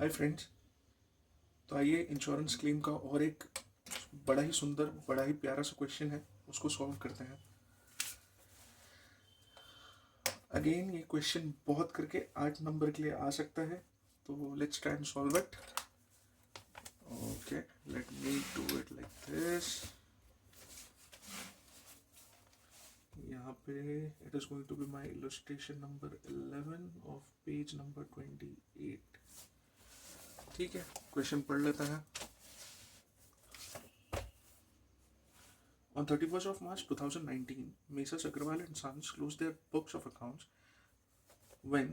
Hi friends. तो आइए insurance claim का और एक बड़ा ही सुंदर, बड़ा ही प्यारा सा क्वेश्चन है, उसको सॉल्व करते हैं। अगेन ये क्वेश्चन बहुत करके 8 नंबर के लिए आ सकता है, तो let's try and solve it. Okay, let me do it like this. यहाँ पे it is going to be my illustration number 11 of page number 28। ठीक है, क्वेश्चन पढ़ लेता है। On 31st of March 2019, Messrs Agarwal and Sons closed their books of accounts when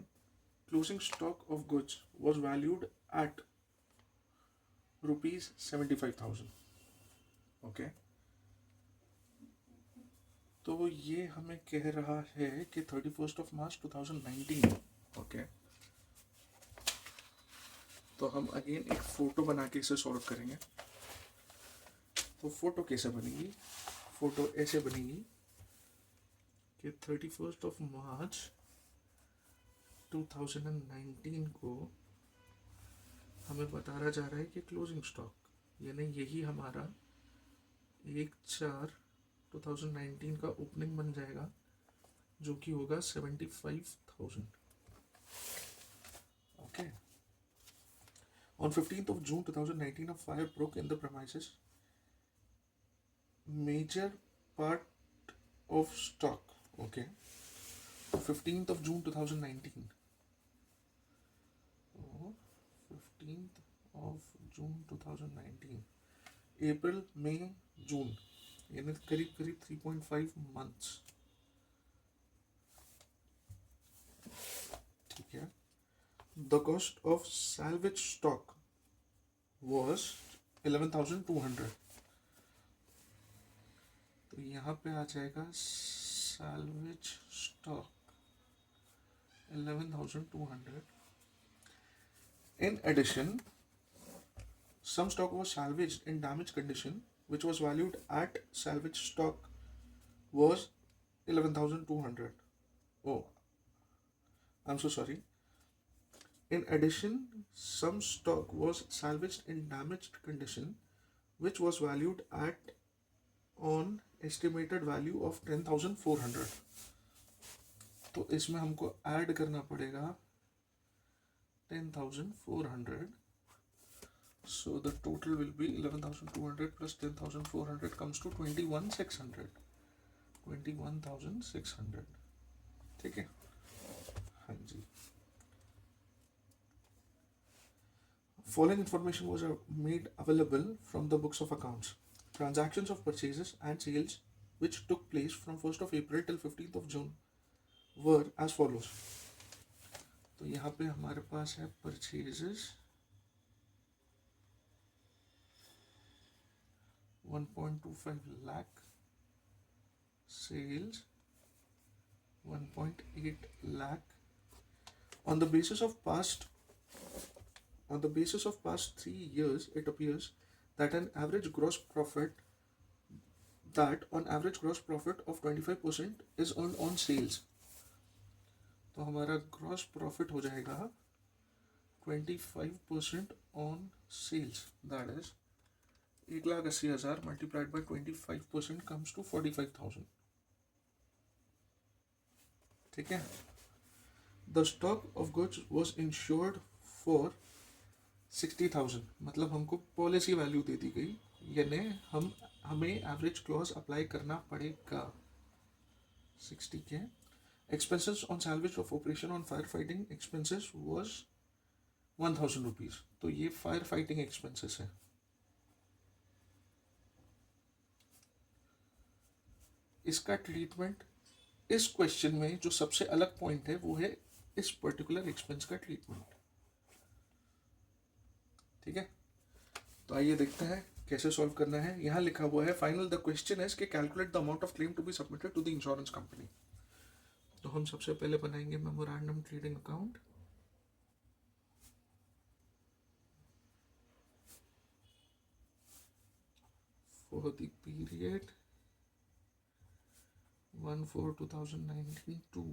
closing stock of goods was valued at rupees 75,000. Okay. तो ये हमें कह रहा है कि 31st of March 2019. Okay. तो हम अगेन एक फोटो बना के इसे सॉल्व करेंगे। तो फोटो कैसे बनेगी? फोटो ऐसे बनेगी कि 31st of March 2019 को हमें बताया जा रहा है कि क्लोजिंग स्टॉक, यानी यही हमारा 1/4/2019 का ओपनिंग बन जाएगा, जो कि होगा 75,000। Okay. On 15th of June 2019, a fire broke in the premises. Major part of stock. Okay. 15th of June 2019. 15th of June 2019. April, May, June, यानी करीब करीब 3.5 months। ठीक है। The cost of salvage stock was 11,200। तो यहाँ पे आ जाएगा salvage stock 11,200। In addition, some stock was salvaged in damaged condition, which was valued at salvage stock was 11,200. Oh, I'm so sorry. In addition, some stock was salvaged in damaged condition, which was valued at on estimated value of 10,400. तो इसमें हमको add करना पड़ेगा 10,400. So the total will be 11,200 plus 10,400 comes to 21,600. 21,600. ठीक है, हाँ जी। Following information was made available from the books of accounts. Transactions of purchases and sales which took place from 1st of April till 15th of June were as follows. तो यहाँ पे हमारे पास है purchases 1.25 lakh, sales 1.8 lakh. On the basis of past 3 years, it appears that on average gross profit of 25% is earned on sales. तो हमारा gross profit हो जाएगा 25% on sales, that is 1,80,000 multiplied by 25% comes to 45,000। ठीक है। The stock of goods was insured for 60,000, मतलब हमको policy value दे दी गई, यानी हमें एवरेज क्लॉज अप्लाई करना पड़ेगा 60 के। Expenses on salvage of operation on firefighting expenses was 1,000 rupees। तो ये फायर फाइटिंग एक्सपेंसेस है। इसका ट्रीटमेंट इस क्वेश्चन में जो सबसे अलग पॉइंट है वो है इस पर्टिकुलर एक्सपेंस का ट्रीटमेंट। ठीक है, तो आइए देखते हैं कैसे सॉल्व करना है। यहाँ लिखा हुआ है फाइनल द क्वेश्चन इज कि calculate the amount of claim to be submitted to the insurance company. तो हम सबसे पहले बनाएंगे memorandum trading account. For the period 1/4/2019 to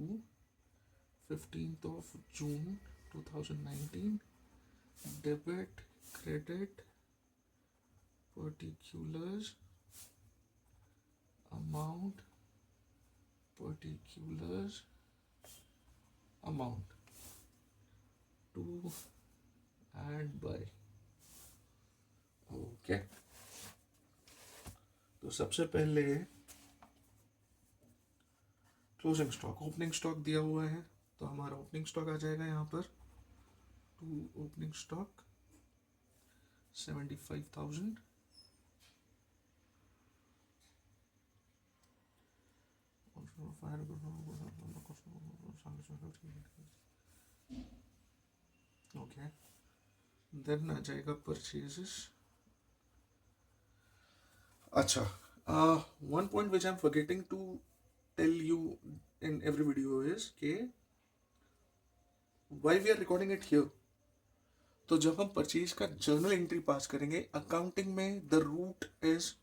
15th of June 2019, Debit, credit, particulars, amount, particulars, amount, to and by. Okay, तो सबसे पहले closing stock, opening stock दिया हुआ है, तो हमारा ओपनिंग स्टॉक आ जाएगा यहाँ पर to opening stock 75,000 okay. Then आ जाएगा परचेजेस। अच्छा, one point which I'm forgetting to tell you in every video is कि why we are recording it here. तो जब हम परचेज का जर्नल एंट्री पास करेंगे, अकाउंटिंग में the route is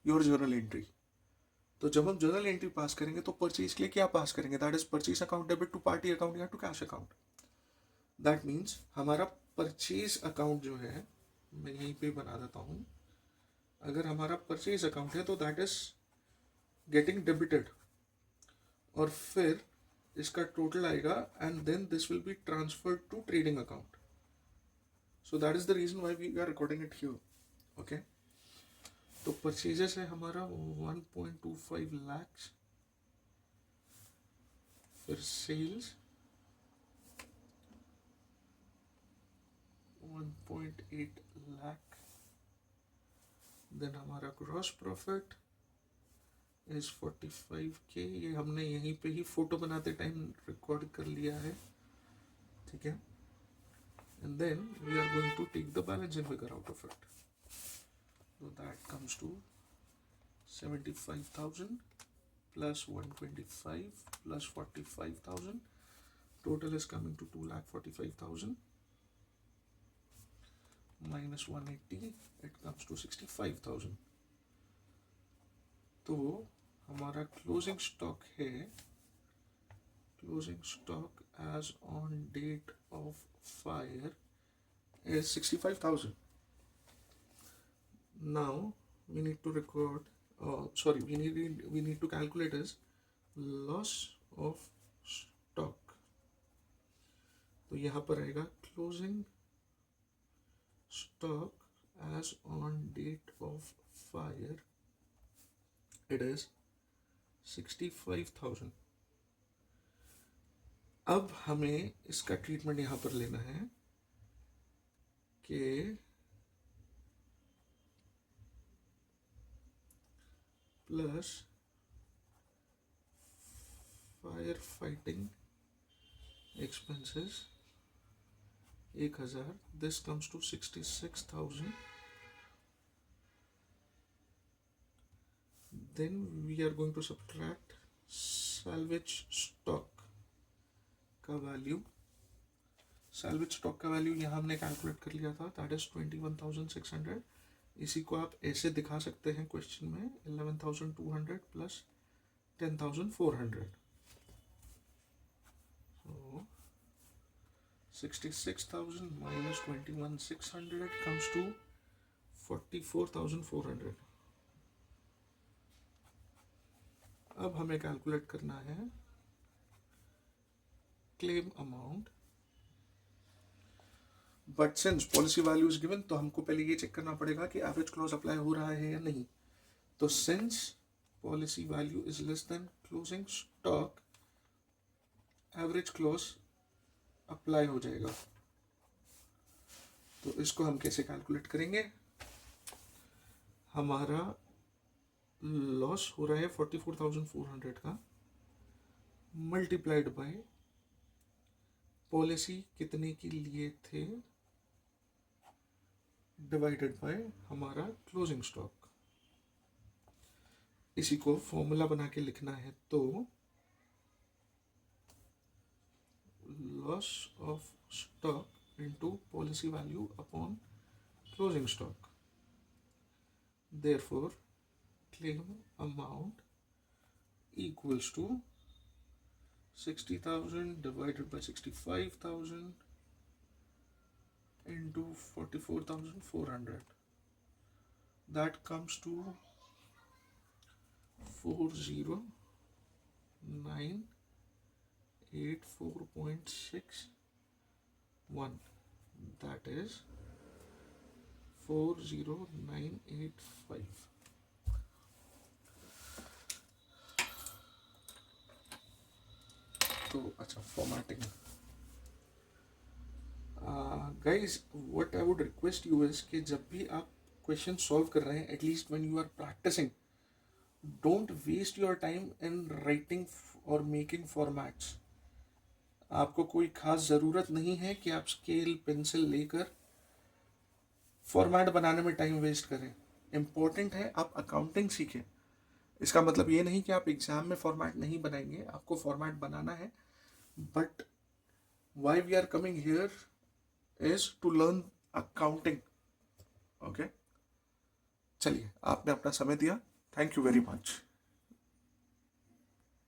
your journal entry. तो जब हम जर्नल एंट्री पास करेंगे तो परचेज के लिए क्या पास करेंगे, that is purchase account debit to party account या to cash account. That means हमारा परचेज अकाउंट जो है, मैं यहीं पे बना देता हूँ, अगर हमारा परचेज अकाउंट है तो दैट इज गेटिंग डेबिटेड, और फिर इसका टोटल आएगा and then this will be transferred to trading account. So that is the reason why we are recording it here. Okay, तो परचेजेस है हमारा 1.25 लाख, फिर सेल्स 1.8 लाख, देन हमारा ग्रॉस प्रॉफिट इज 45K। ये हमने यहीं पे ही फोटो बनाते टाइम रिकॉर्ड कर लिया है, ठीक है। And then we are going to take the balance in figure out of it, so that comes to 75,000 plus 125 plus 45,000, total is coming to 2,45,000 minus 180, it comes to 65,000। तो हमारा closing stock है, closing stock as on date of fire is 65,000. Now we need to record, we need to calculate is loss of stock। तो यहाँ पर आएगा closing stock as on date of fire, it is 65,000। अब हमें इसका treatment यहाँ पर लेना है कि plus fire fighting expenses 1,000, this comes to 66,000। Then we are going to subtract salvage stock का वैल्यू। सैल्वेज स्टॉक का वैल्यू यहाँ हमने कैलकुलेट कर लिया था, दैट इज 21,600। इसी को आप ऐसे दिखा सकते हैं क्वेश्चन में, 11,200 plus 10,400। So 66,000 minus 21,600 comes to 44,400। अब हमें कैलकुलेट करना है claim amount, but since policy value is given तो हमको पहले ये चेक करना पड़ेगा कि एवरेज क्लॉज अप्लाई हो रहा है या नहीं। तो since policy value is less than closing stock, average clause apply हो जाएगा। तो इसको हम कैसे कैलकुलेट करेंगे, हमारा लॉस हो रहा है 44,400 का, मल्टीप्लाइड बाय पॉलिसी कितने के लिए थे, डिवाइडेड बाय हमारा क्लोजिंग स्टॉक। इसी को फॉर्मूला बना के लिखना है, तो loss of stock into policy value upon closing stock. Therefore claim amount equals to 60,000 divided by 65,000 into 44,400. That comes to 40984.61. That is 40985. तो अच्छा, formatting. Guys, what I would request you is कि जब भी आप क्वेश्चन सॉल्व कर रहे हैं, at least when you are practising, don't waste your time in writing और मेकिंग फॉर्मेट्स। आपको कोई खास ज़रूरत नहीं है कि आप स्केल पेंसिल लेकर फॉर्मेट बनाने में टाइम वेस्ट करें। इम्पोर्टेंट है आप अकाउंटिंग सीखें। इसका मतलब ये नहीं कि आप एग्जाम में फॉर्मेट नहीं बनाएंगे, आपको फॉर्मेट बनाना है, but why we are coming here is to learn accounting. Okay, चलिए, आपने अपना समय दिया, थैंक यू वेरी मच।